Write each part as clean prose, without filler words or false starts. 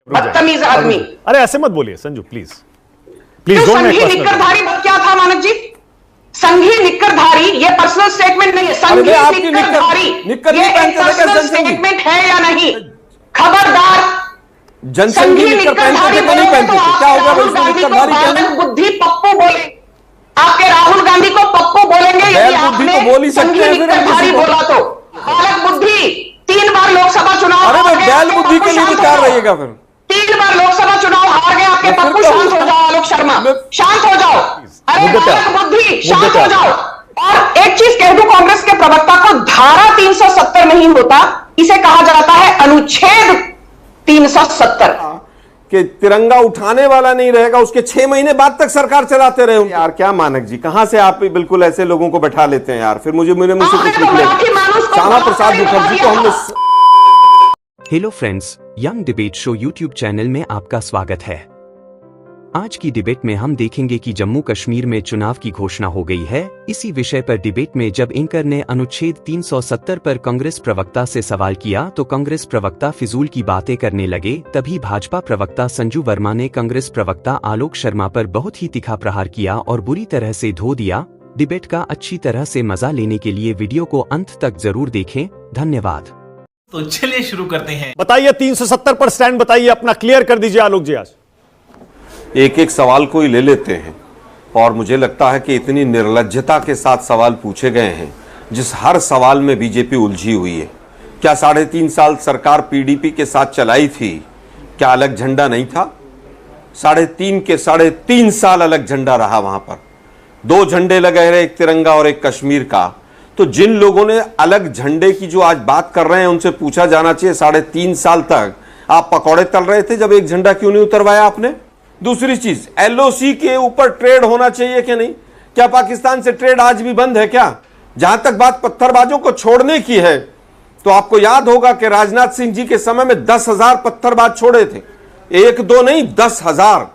बदतमीज आदमी। अरे ऐसे मत बोलिए संजू, प्लीज प्लीज। संघी निक्करधारी क्या था मानक जी? संघी निक्करधारी ये पर्सनल स्टेटमेंट नहीं है। संघी निक्करधारी ये एक पर्सनल स्टेटमेंट है या नहीं? खबरदार, जनसंघी निक्करधारी बोले तो क्या होगा? बालक बुद्धि पप्पू बोले, आपके राहुल गांधी को पप्पू बोलेंगे यदि आपने संघी निक्करधारी बोला तो। बालक बुद्धि 3 बार लोकसभा चुनाव, अरे बैल बुद्धि के लिए विचार रहिएगा। फिर 3 बार लोकसभा चुनाव हार गए आपके पप्पू। शांत हो जाओ आलोक शर्मा, शांत हो जाओ। अरे बालक बुद्धि शांत हो जाओ। और एक चीज कह दूं कांग्रेस के प्रवक्ता को, धारा 370 नहीं होता, इसे कहा जाता है अनुच्छेद 370 कि तिरंगा उठाने वाला नहीं रहेगा, उसके 6 महीने बाद तक सरकार चलाते रहे। यार क्या मानक जी, कहां से आप बिल्कुल ऐसे लोगों को बैठा लेते हैं यार? फिर मुझे मेरे मुंह से कुछ निकले। श्यामा प्रसाद मुखर्जी को हमने। Hello friends, young debate show YouTube channel में आपका स्वागत है। आज की डिबेट में हम देखेंगे कि जम्मू कश्मीर में चुनाव की घोषणा हो गई है। इसी विषय पर डिबेट में जब एंकर ने अनुच्छेद 370 पर कांग्रेस प्रवक्ता से सवाल किया तो कांग्रेस प्रवक्ता फिजूल की बातें करने लगे। तभी भाजपा प्रवक्ता संजू वर्मा ने कांग्रेस प्रवक्ता आलोक शर्मा पर बहुत ही तीखा प्रहार किया और बुरी तरह से धो दिया। डिबेट का अच्छी तरह से मजा लेने के लिए वीडियो को अंत तक जरूर देखें। धन्यवाद। तो चलिए शुरू करते हैं। बताइए 370 पर स्टैंड बताइए अपना, क्लियर कर दीजिए आलोक जी। आज एक एक सवाल को ही ले लेते हैं और मुझे लगता है कि इतनी निर्लज्जता के साथ सवाल पूछे गए हैं जिस हर सवाल में बीजेपी उलझी हुई है। क्या 3.5 साल सरकार पीडीपी के साथ चलाई थी, क्या अलग झंडा नहीं था? 3.5 साल अलग झंडा रहा, वहां पर 2 झंडे लगे रहे, एक तिरंगा और एक कश्मीर का। तो जिन लोगों ने अलग झंडे की जो आज बात कर रहे हैं उनसे पूछा जाना चाहिए 3.5 साल तक आप पकौड़े तल रहे थे, जब एक झंडा क्यों नहीं उतरवाया आपने? दूसरी चीज, एलओसी के ऊपर ट्रेड होना चाहिए कि नहीं? क्या पाकिस्तान से ट्रेड आज भी बंद है क्या? जहां तक बात पत्थरबाजों को छोड़ने की है तो आपको याद होगा कि राजनाथ सिंह जी के समय में 10,000 पत्थरबाज छोड़े थे, 1-2 नहीं 10,000।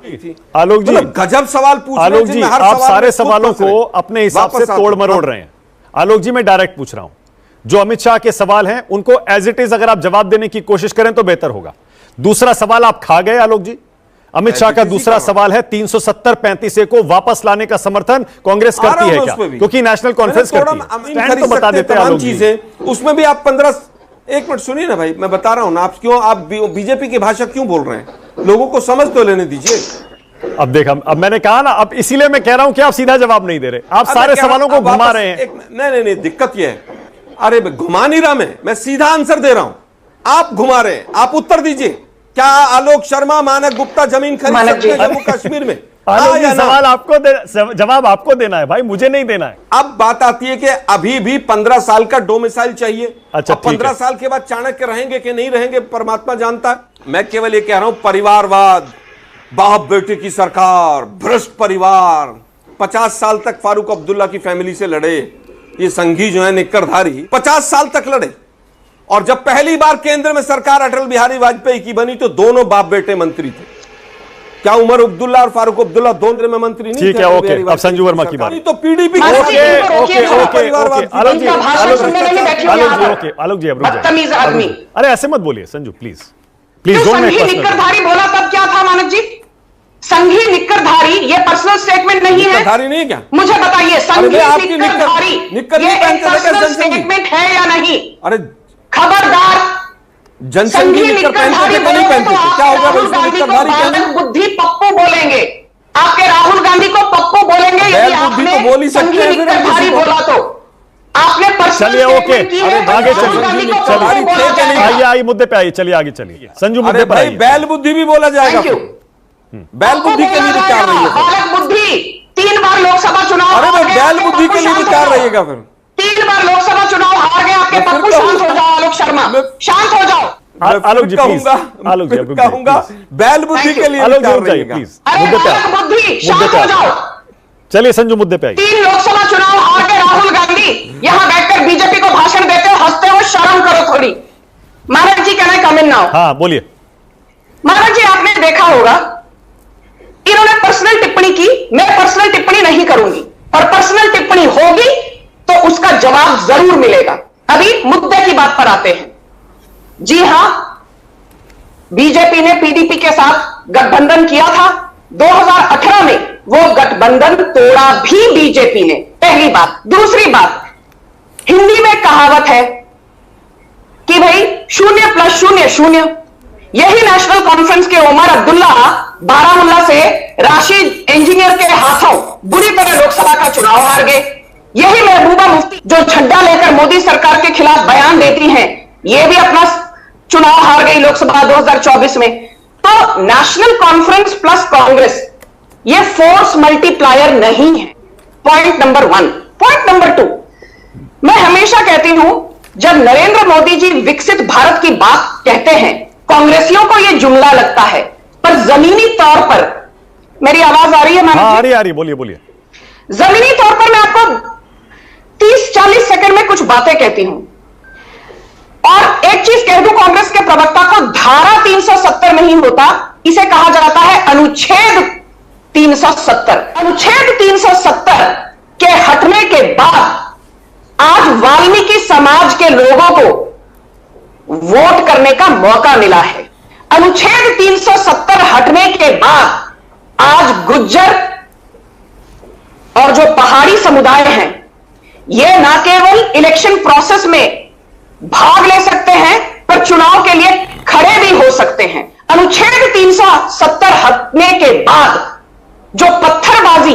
आलोक जी गजब सवाल पूछ रहे हैं। आलोक जी आप सारे सवालों को अपने हिसाब से तोड़ मरोड़ रहे हैं। आलोक जी मैं डायरेक्ट पूछ रहा हूं, जो अमित शाह के सवाल हैं उनको एज इट इज अगर आप जवाब देने की कोशिश करें तो बेहतर होगा। दूसरा सवाल आप खा गए आलोक जी। अमित शाह का दूसरा सवाल है 370-35 को वापस लाने का समर्थन कांग्रेस करती है क्या? क्योंकि नेशनल कॉन्फ्रेंस करती है। स्टैंड तो बता देते हैं आलोक जी। उसमें भी आप 15 एक मिनट सुनिए ना भाई, मैं बता रहा हूं ना, आप बीजेपी की भाषा क्यों बोल रहे हैं? लोगों को समझ तो लेने दीजिए। अब देख, अब मैंने कहा ना, अब इसीलिए मैं कह रहा हूं कि आप सीधा जवाब नहीं दे रहे, आप सारे सवालों को घुमा रहे हैं। नहीं, दिक्कत यह है, अरे घुमा नहीं रहा मैं सीधा आंसर दे रहा हूं, आप घुमा रहे हैं। आप उत्तर दीजिए, क्या आलोक शर्मा मानक गुप्ता जमीन खरीद सकते हैं जम्मू कश्मीर में? सवाल आपको जवाब आपको देना है भाई, मुझे नहीं देना है। अब बात आती है कि अभी भी 15 साल का डोमिसाइल चाहिए। अच्छा, 15 साल के बाद चाणक्य रहेंगे कि नहीं रहेंगे परमात्मा जानता है। मैं केवल ये कह रहा हूं, परिवारवाद, बाप बेटे की सरकार, भ्रष्ट परिवार, 50 साल तक फारूक अब्दुल्ला की फैमिली से लड़े ये संघी जो है निक्करधारी, 50 साल तक लड़े। और जब पहली बार केंद्र में सरकार अटल बिहारी वाजपेयी की बनी तो दोनों बाप बेटे मंत्री थे। क्या उमर अब्दुल्ला और फारूक अब्दुल्ला दोनों में मंत्री नहीं थे? ठीक है, ओके। अब संजू वर्मा की बात। तो पीडीपी आलोक जी अब रुक बदतमीज आदमी। अरे ऐसे मत बोलिए संजू, प्लीज प्लीज। संघी निक्करधारी बोला तब क्या था मानक जी? संघी निक्करधारी ये पर्सनल स्टेटमेंट नहीं है। निक्करधारी नहीं क्या? मुझे बताइए, संघी निक्करधारी निक्कर ये एक पर्सनल स्टेटमेंट है या नहीं? अरे खबरदार, जनसंघी निक्करधारी बोले तो क्या होगा? बालक बुद्धि पप्पू बोलेंगे, आपके राहुल गांधी को पप्पू बोलेंगे यदि आपने संघी निक्करधारी बोला तो। आपने चलिए ओके, आगे चलिए, आइए मुद्दे पे आइए, चलिए आगे चलिए। संजू मुद्दे पर आइए। बैल बुद्धि भी बोला जाएगा। बैल बुद्धि के लिए विचार रहिएगा। बालक बुद्धि 3 बार लोकसभा चुनाव, अरे बैल बुद्धि के लिए विचार रहिएगा। फिर 3 बार लोकसभा चुनाव हार गए आपके पप्पू। शांत हो जाओ आलोक शर्मा, शांत हो जाओ। आलोक जी कहूंगा, आलोक जी कहूंगा, बैल बुद्धि के लिए आलोक जी जाइए प्लीज। बुद्धि शांत हो जाओ। चलिए संजू मुद्दे पे आइए। 3 लोकसभा चुनाव हार के राहुल गांधी यहां बैठकर बीजेपी को भाषण देते हो, हंसते हो, शर्म करो थोड़ी। महाराज जी कहना कमेंट ना हो। हाँ बोलिए। महाराज जी आपने देखा होगा, इन्होंने पर्सनल टिप्पणी की, मैं पर्सनल टिप्पणी नहीं करूंगी, और पर्सनल टिप्पणी होगी तो उसका जवाब जरूर मिलेगा। अभी मुद्दे की बात पर आते हैं। जी हां, बीजेपी ने पीडीपी के साथ गठबंधन किया था। 2018 में वो गठबंधन तोड़ा भी बीजेपी ने, पहली बात। दूसरी बात, हिंदी में कहावत है कि भाई 0 + 0 0। यही नेशनल कॉन्फ्रेंस के उमर अब्दुल्ला बारामुल्ला से राशिद इंजीनियर के हाथों बुरी तरह लोकसभा का चुनाव हार गए। यही महबूबा मुफ्ती जो झंडा लेकर मोदी सरकार के खिलाफ बयान देती हैं, यह भी अपना चुनाव हार गई लोकसभा 2024 में। तो नेशनल कॉन्फ्रेंस प्लस कांग्रेस ये फोर्स मल्टीप्लायर नहीं है, पॉइंट नंबर 1। पॉइंट नंबर 2, मैं हमेशा कहती हूं जब नरेंद्र मोदी जी विकसित भारत की बात कहते हैं, कांग्रेसियों को यह जुमला लगता है, पर जमीनी तौर पर, मेरी आवाज आ रही है? हाँ, आ रही, बोलिए बोलिए। जमीनी तौर पर मैं आपको 30-40 सेकंड में कुछ बातें कहती हूं और एक चीज कह दूं, कांग्रेस के प्रवक्ता को धारा 370 नहीं होता, इसे कहा जाता है अनुच्छेद 370। अनुच्छेद 370 के हटने के बाद आज वाल्मीकि समाज के लोगों को वोट करने का मौका मिला है। अनुच्छेद 370 हटने के बाद आज गुज्जर और जो पहाड़ी समुदाय हैं, ये ना केवल इलेक्शन प्रोसेस में भाग ले सकते हैं, पर चुनाव के लिए खड़े भी हो सकते हैं। अनुच्छेद 370 हटने के बाद जो पत्थरबाजी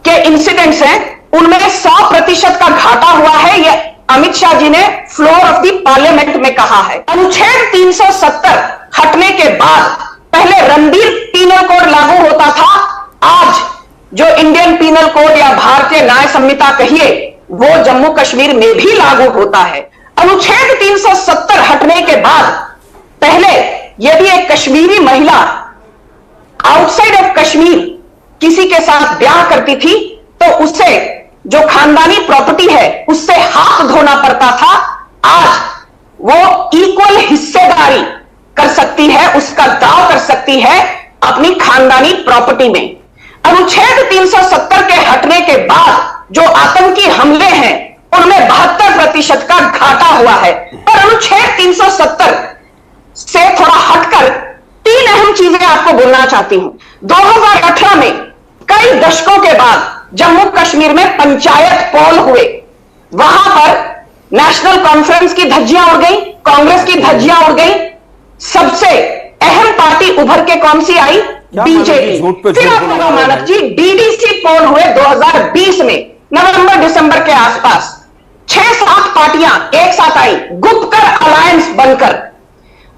के इंसिडेंट्स हैं, उनमें 100% का घाटा हुआ है, यह अमित शाह जी ने फ्लोर ऑफ द पार्लियामेंट में कहा है। अनुच्छेद 370 हटने के बाद पहले रणबीर पीनल कोड लागू होता था, आज जो इंडियन पीनल कोड या भारतीय न्याय संहिता कहिए, वो जम्मू कश्मीर में भी लागू होता है। अनुच्छेद 370 हटने के बाद पहले यदि एक कश्मीरी महिला आउटसाइड ऑफ कश्मीर किसी के साथ ब्याह करती थी तो उसे जो खानदानी प्रॉपर्टी है उससे हाथ धोना पड़ता था। आज वो इक्वल हिस्सेदारी कर सकती है, उसका दाव कर सकती है अपनी खानदानी प्रॉपर्टी में। अनुच्छेद 370 के हटने के बाद जो आतंकी हमले हैं उनमें 72% का घाटा हुआ है। पर अनुच्छेद 370 से थोड़ा हटकर 3 अहम चीजें आपको बोलना चाहती हूं। 2018 में कई दशकों के बाद जम्मू कश्मीर में पंचायत पोल हुए, वहां पर नेशनल कॉन्फ्रेंस की धज्जियां उड़ गई, कांग्रेस की धज्जियां उड़ गई। सबसे अहम पार्टी उभर के कौन सी आई? बीजेपी। फिर आपको मानक जी डीडीसी पोल हुए 2020 में, नवंबर-दिसंबर के आसपास 6-7 पार्टियां एक साथ आई गुप्तकर अलायंस बनकर,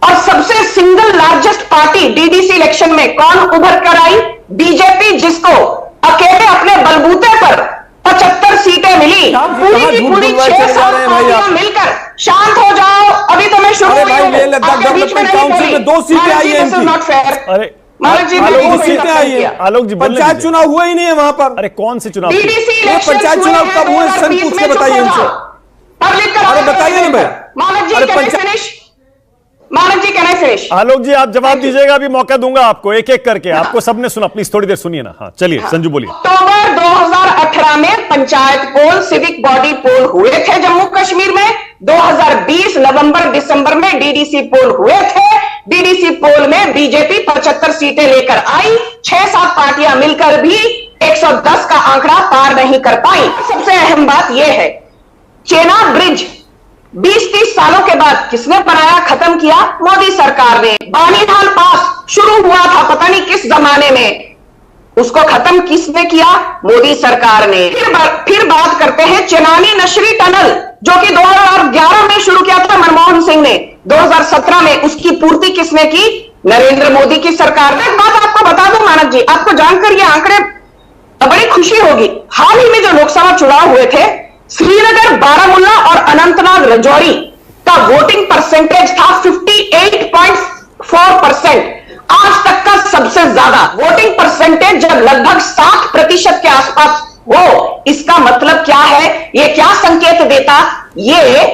और सबसे single largest party DDC election में कौन उभर कर आई? बीजेपी, जिसको अकेले अपने बलबूते पर 75 सीटें मिली। पूरी की पूरी 6-7 पार्टियां मिलकर, शांत हो जाओ, अभी तो मैं शुरू हुई हूं, आपके बीच में नहीं बोली। 2 सीटें आई हैं, नॉट फेयर। अरे मानक जी, सीटें आई है, आलोक जी, पंचायत चुनाव हुआ ही नहीं है वहां पर। अरे कौन से चुनाव? डीडीसी पंचायत चुनाव कब हुए? सन पूछ के बताइए उनसे। अरे बताइए ना भाई। मानक जी, कैन आई फिनिश? मानक जी, कैन आई फिनिश? आलोक जी, आप जवाब दीजिएगा, अभी मौका दूंगा आपको एक एक करके। आपको सबने सुना, प्लीज थोड़ी देर सुनिए ना। हाँ चलिए, संजू बोलिए। अक्टूबर 2018 में पंचायत पोल, सिविक बॉडी पोल हुए थे जम्मू कश्मीर में। 2020 नवंबर-दिसंबर में डीडीसी पोल हुए थे। डीडीसी पोल में बीजेपी 75 सीटें लेकर आई। 6-7 पार्टियां मिलकर भी 110 का आंकड़ा पार नहीं कर पाई। सबसे अहम बात यह है, चेनाब ब्रिज 20-30 सालों के बाद किसने बनाया, खत्म किया? मोदी सरकार ने। बानीहाल पास शुरू हुआ था पता नहीं किस जमाने में, उसको खत्म किसने किया? मोदी सरकार ने। फिर बात करते हैं चेनानी नशरी टनल, जो कि 2011 में शुरू किया था मनमोहन सिंह ने। 2017 में उसकी पूर्ति किसने की? नरेंद्र मोदी की सरकार ने। एक बात आपको बता दूं मानक जी, आपको जानकर ये आंकड़े बड़ी खुशी होगी। हाल ही में जो लोकसभा चुनाव हुए थे, श्रीनगर, बारामुल्ला और अनंतनाग राजौरी का वोटिंग परसेंटेज था 58.4%। आज तक का सबसे ज्यादा वोटिंग परसेंटेज जब लगभग 60% के आसपास हो, इसका मतलब क्या है? यह क्या संकेत देता? ये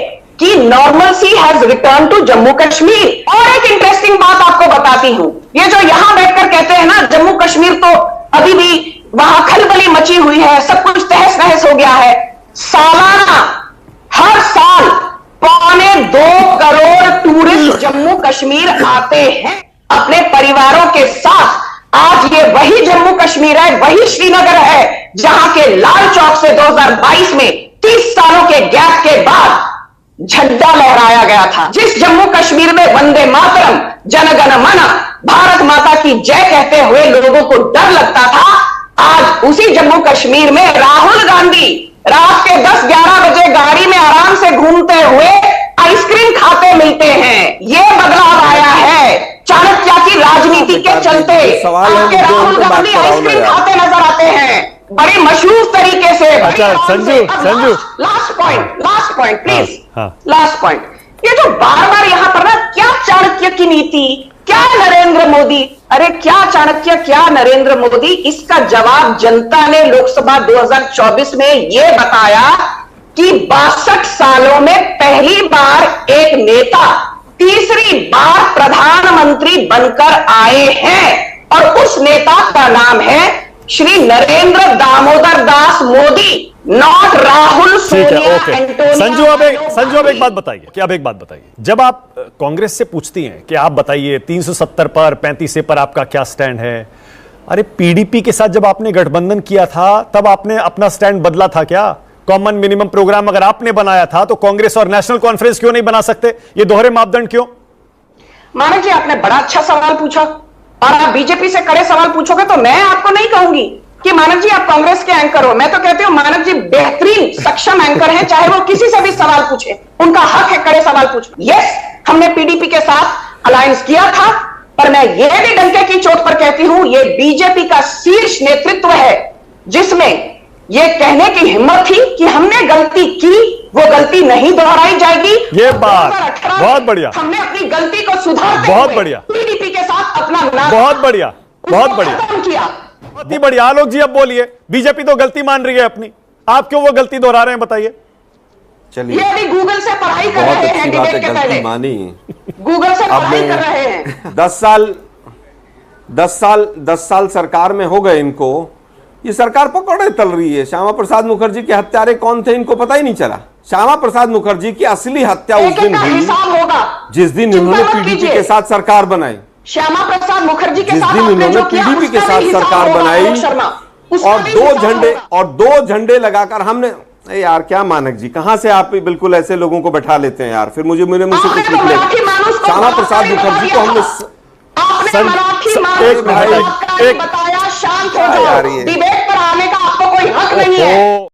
कि normalcy has return to Jammu Kashmir. और एक इंटरेस्टिंग बात आपको बताती हूं, ये जो यहां बैठकर कहते हैं ना जम्मू कश्मीर तो अभी भी वहां खलबली मची हुई है, सब कुछ तहस नहस हो गया है। सालाना हर साल 2.25 करोड़ टूरिस्ट जम्मू कश्मीर आते हैं अपने परिवारों के साथ, आज ये वही जम्मू कश्मीर है, वही श्रीनगर है जहां के लाल चौक से 2022 में 30 सालों के गैप के बाद झंडा लहराया गया था। जिस जम्मू कश्मीर में वंदे मातरम, जनगण मन, भारत माता की जय कहते हुए लोगों को डर लगता था, आज उसी जम्मू कश्मीर में राहुल गांधी रात के 10-11 बजे गाड़ी में आराम से घूमते हुए आइसक्रीम खाते मिलते हैं। ये बदलाव आया है चाणक्य की राजनीति के चलते। आपके राहुल गांधी आइसक्रीम खाते नजर आते हैं बड़े मशहूर तरीके से। अच्छा संजू लास्ट पॉइंट प्लीज, हाँ। Last point. ये जो बार बार यहां पर ना, क्या चाणक्य की नीति, क्या नरेंद्र मोदी, अरे क्या चाणक्य, क्या नरेंद्र मोदी, इसका जवाब जनता ने लोकसभा 2024 में यह बताया कि 62 सालों में पहली बार एक नेता तीसरी बार प्रधानमंत्री बनकर आए हैं और उस नेता का नाम है श्री नरेंद्र दामोदर दास मोदी, नॉट राहुल सोनिया एंटोनिया। संजू अब एक बात बताइए, कि अब एक बात बताइए, जब आप कांग्रेस से पूछती हैं कि आप बताइए 370 पर 35 पर आपका क्या स्टैंड है, अरे पीडीपी के साथ जब आपने गठबंधन किया था तब आपने अपना स्टैंड बदला था क्या? कॉमन मिनिमम प्रोग्राम अगर आपने बनाया था तो कांग्रेस और नेशनल कॉन्फ्रेंस क्यों नहीं बना सकते? ये दोहरे मापदंड क्यों? मानक जी, आपने बड़ा अच्छा सवाल पूछा और आप बीजेपी से कड़े सवाल पूछोगे तो मैं आपको नहीं कहूंगी कि मानक जी आप कांग्रेस के एंकर हो। मैं तो कहती हूं मानक जी बेहतरीन सक्षम एंकर हैं, चाहे वो किसी से भी सवाल पूछे, उनका हक है कड़े सवाल पूछना। यस, हमने पीडीपी के साथ अलायंस किया था, पर मैं ये भी डंके की चोट पर कहती हूं ये बीजेपी का शीर्ष नेतृत्व है जिसमें ये कहने की हिम्मत थी कि हमने गलती की, वो गलती नहीं दोहराई जाएगी। ये बात बहुत बढ़िया, हमने अपनी गलती को सुधारते बहुत हुए बढ़िया, पीडीपी के साथ अपना बहुत बढ़िया, बहुत बढ़िया, किया। बहुत ही बढ़िया। आलोक जी अब बोलिए, बीजेपी तो गलती मान रही है अपनी, आप क्यों वो गलती दोहरा रहे हैं, बताइए। चलिए, ये अभी गूगल से पढ़ाई कर रहे हैं, डिबेट के पहले मानी गूगल से पढ़ाई कर रहे हैं। 10 साल सरकार में हो गए इनको, ये सरकार पकौड़े तल रही है। श्यामा प्रसाद मुखर्जी के हत्यारे कौन थे इनको पता ही नहीं चला। श्यामा प्रसाद मुखर्जी की असली हत्या उस दिन हुई जिस दिन इन्होंने पीडीपी के साथ सरकार बनाई। श्यामा प्रसाद मुखर्जी के जिस दिन इन्होंने पीडीपी के साथ सरकार बनाई और दो झंडे लगाकर हमने, यार क्या मानक जी, कहां से आप बिल्कुल ऐसे लोगों को बैठा लेते हैं यार, फिर मुझे मेरे मुंह से कुछ निकले। श्यामा प्रसाद मुखर्जी को हमने बताया शांत हो जाओ, डिबेट पर आने का आपको कोई हक नहीं है।